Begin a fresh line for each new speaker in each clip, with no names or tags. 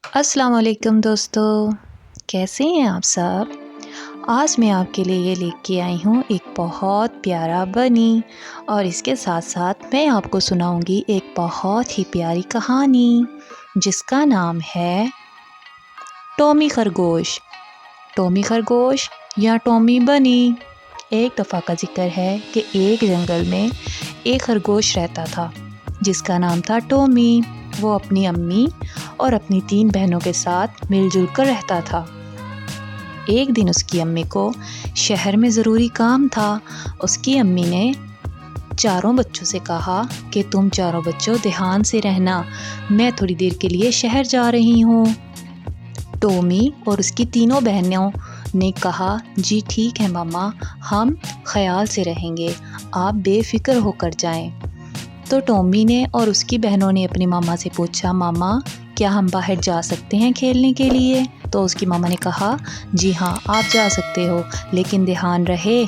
अस्सलाम वालेकुम दोस्तों, कैसे हैं आप सब। आज मैं आपके लिए ये लेके आई हूँ एक बहुत प्यारा बनी और इसके साथ साथ मैं आपको सुनाऊंगी एक बहुत ही प्यारी कहानी जिसका नाम है टॉमी खरगोश। टॉमी खरगोश या टॉमी बनी। एक दफ़ा का जिक्र है कि एक जंगल में एक खरगोश रहता था जिसका नाम था टॉमी। वो अपनी अम्मी और अपनी 3 बहनों के साथ मिलजुल कर रहता था। एक दिन उसकी अम्मी को शहर में ज़रूरी काम था। उसकी अम्मी ने चारों बच्चों से कहा कि तुम चारों बच्चों ध्यान से रहना, मैं थोड़ी देर के लिए शहर जा रही हूँ। टॉमी और उसकी तीनों बहनों ने कहा, जी ठीक है मामा, हम ख्याल से रहेंगे, आप बेफिक्र होकर जाएं। तो टॉमी ने और उसकी बहनों ने अपनी मामा से पूछा, मामा क्या हम बाहर जा सकते हैं खेलने के लिए। तो उसकी मामा ने कहा, जी हाँ आप जा सकते हो, लेकिन ध्यान रहे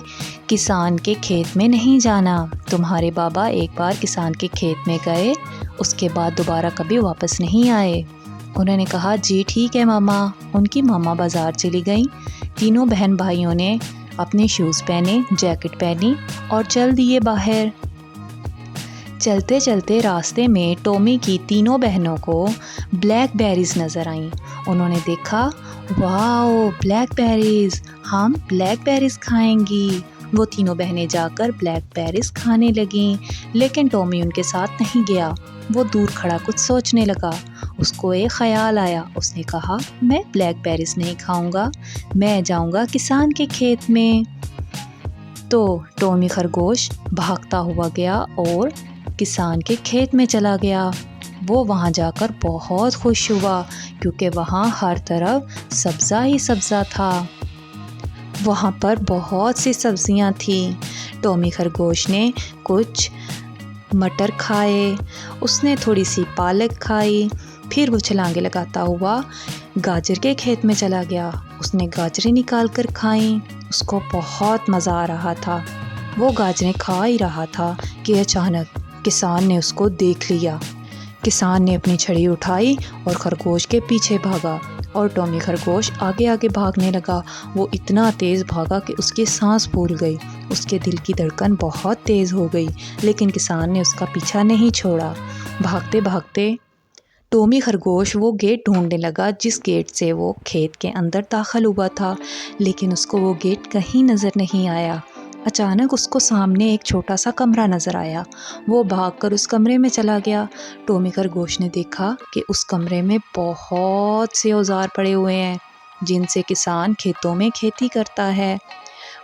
किसान के खेत में नहीं जाना। तुम्हारे बाबा एक बार किसान के खेत में गए, उसके बाद दोबारा कभी वापस नहीं आए। उन्होंने कहा, जी ठीक है मामा। उनकी मामा बाज़ार चली गई। तीनों बहन भाइयों ने अपने शूज़ पहने, जैकेट पहनी और चल दिए बाहर। चलते चलते रास्ते में टॉमी की तीनों बहनों को ब्लैकबेरीज नज़र आईं। उन्होंने देखा, वाओ ब्लैकबेरीज, हम ब्लैकबेरीज खाएंगी। वो तीनों बहनें जाकर ब्लैकबेरीज खाने लगीं, लेकिन टॉमी उनके साथ नहीं गया। वो दूर खड़ा कुछ सोचने लगा। उसको एक ख़याल आया। उसने कहा, मैं ब्लैकबेरीज नहीं खाऊंगा, मैं जाऊंगा किसान के खेत में। तो टॉमी खरगोश भागता हुआ गया और किसान के खेत में चला गया। वो वहाँ जाकर बहुत खुश हुआ क्योंकि वहाँ हर तरफ सब्ज़ा ही सब्ज़ा था। वहाँ पर बहुत सी सब्जियाँ थीं। टॉमी खरगोश ने कुछ मटर खाए, उसने थोड़ी सी पालक खाई, फिर वो छलांगे लगाता हुआ गाजर के खेत में चला गया। उसने गाजरें निकाल कर खाईं। उसको बहुत मज़ा आ रहा था। वो गाजरें खा ही रहा था कि अचानक किसान ने उसको देख लिया। किसान ने अपनी छड़ी उठाई और खरगोश के पीछे भागा और टॉमी खरगोश आगे आगे भागने लगा। वो इतना तेज़ भागा कि उसकी सांस फूल गई, उसके दिल की धड़कन बहुत तेज़ हो गई, लेकिन किसान ने उसका पीछा नहीं छोड़ा। भागते भागते टॉमी खरगोश वो गेट ढूंढने लगा जिस गेट से वो खेत के अंदर दाखिल हुआ था, लेकिन उसको वो गेट कहीं नज़र नहीं आया। अचानक उसको सामने एक छोटा सा कमरा नज़र आया। वो भागकर उस कमरे में चला गया। टॉमी खरगोश ने देखा कि उस कमरे में बहुत से औजार पड़े हुए हैं जिनसे किसान खेतों में खेती करता है।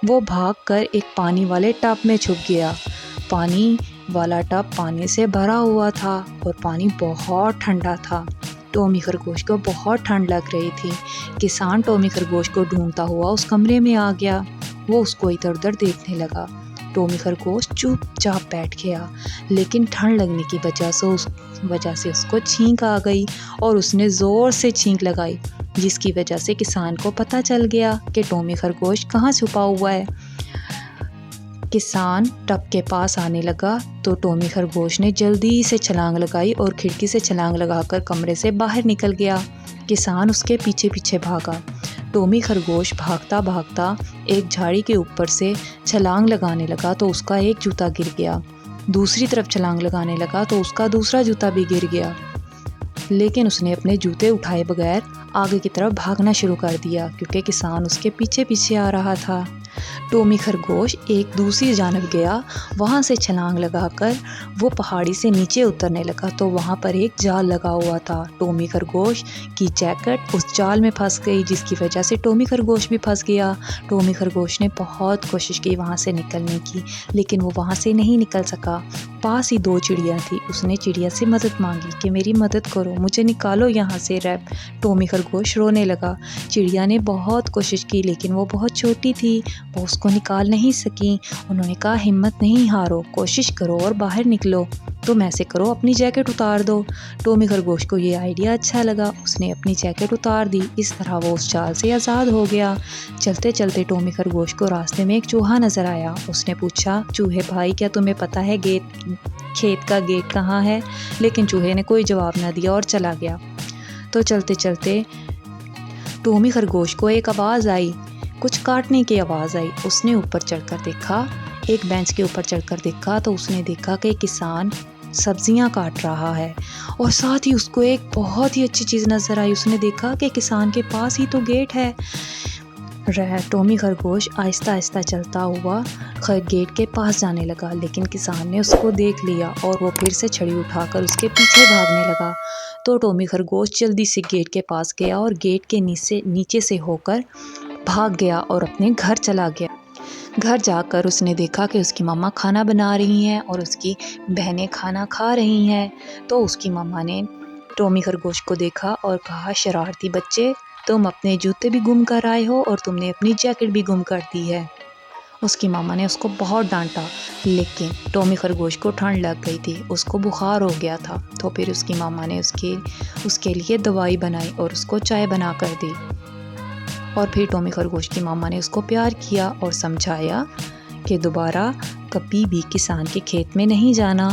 वो भागकर एक पानी वाले टब में छुप गया। पानी वाला टब पानी से भरा हुआ था और पानी बहुत ठंडा था। टॉमी खरगोश को बहुत ठंड लग रही थी। किसान टॉमी खरगोश को ढूंढता हुआ उस कमरे में आ गया। वो उसको इधर उधर देखने लगा। टॉमी खरगोश चुपचाप बैठ गया, लेकिन ठंड लगने की वजह से उसको छींक आ गई और उसने ज़ोर से छींक लगाई, जिसकी वजह से किसान को पता चल गया कि टॉमी खरगोश कहाँ छुपा हुआ है। किसान टब के पास आने लगा तो टॉमी खरगोश ने जल्दी से छलांग लगाई और खिड़की से छलांग लगाकर कमरे से बाहर निकल गया। किसान उसके पीछे पीछे भागा। टॉमी खरगोश भागता भागता एक झाड़ी के ऊपर से छलांग लगाने लगा तो उसका एक जूता गिर गया। दूसरी तरफ छलांग लगाने लगा तो उसका दूसरा जूता भी गिर गया, लेकिन उसने अपने जूते उठाए बगैर आगे की तरफ भागना शुरू कर दिया क्योंकि किसान उसके पीछे पीछे आ रहा था। टॉमी खरगोश एक दूसरी जानब गया। वहाँ से छलांग लगाकर वो पहाड़ी से नीचे उतरने लगा तो वहाँ पर एक जाल लगा हुआ था। टॉमी खरगोश की जैकेट उस जाल में फंस गई, जिसकी वजह से टॉमी खरगोश भी फंस गया। टॉमी खरगोश ने बहुत कोशिश की वहाँ से निकलने की, लेकिन वो वहाँ से नहीं निकल सका। पास ही 2 चिड़िया थी। उसने चिड़िया से मदद मांगी कि मेरी मदद करो, मुझे निकालो यहाँ से। टॉमी खरगोश रोने लगा। चिड़िया ने बहुत कोशिश की, लेकिन वो बहुत छोटी थी, वो उसको निकाल नहीं सकी। उन्होंने कहा, हिम्मत नहीं हारो, कोशिश करो और बाहर निकलो। तुम ऐसे करो, अपनी जैकेट उतार दो। टॉमी खरगोश को ये आइडिया अच्छा लगा। उसने अपनी जैकेट उतार दी। इस तरह वो उस जाल से आज़ाद हो गया। चलते चलते टॉमी खरगोश को रास्ते में एक चूहा नज़र आया। उसने पूछा, चूहे भाई क्या तुम्हें पता है खेत का गेट कहाँ है? लेकिन चूहे ने कोई जवाब न दिया और चला गया। تو چلتے چلتے ٹومی خرگوش کو ایک آواز آئی، کچھ کاٹنے کی آواز آئی۔ اس نے اوپر چڑھ کر دیکھا، ایک بینچ کے اوپر چڑھ کر دیکھا تو اس نے دیکھا کہ کسان سبزیاں کاٹ رہا ہے، اور ساتھ ہی اس کو ایک بہت ہی اچھی چیز نظر آئی۔ اس نے دیکھا کہ کسان کے پاس ہی تو گیٹ ہے۔ ٹومی خرگوش آہستہ آہستہ چلتا ہوا گیٹ کے پاس جانے لگا، لیکن کسان نے اس کو دیکھ لیا اور وہ پھر سے چھڑی اٹھا کر اس کے پیچھے بھاگنے لگا۔ تو ٹومی خرگوش جلدی سے گیٹ کے پاس گیا اور گیٹ کے نیچے سے ہو کر بھاگ گیا اور اپنے گھر چلا گیا۔ گھر جا کر اس نے دیکھا کہ اس کی ماما کھانا بنا رہی ہیں اور اس کی بہنیں کھانا کھا رہی ہیں۔ تو اس کی ماما نے ٹومی خرگوش کو دیکھا اور کہا، شرارتی بچے، تم اپنے جوتے بھی گم کر آئے ہو اور تم نے اپنی جیکٹ بھی گم کر دی ہے۔ اس کی ماما نے اس کو بہت ڈانٹا، لیکن ٹومی خرگوش کو ٹھنڈ لگ گئی تھی، اس کو بخار ہو گیا تھا۔ تو پھر اس کی ماما نے اس کے لیے دوائی بنائی اور اس کو چائے بنا کر دی، اور پھر ٹومی خرگوش کی ماما نے اس کو پیار کیا اور سمجھایا کہ دوبارہ کبھی بھی کسان کے کھیت میں نہیں جانا۔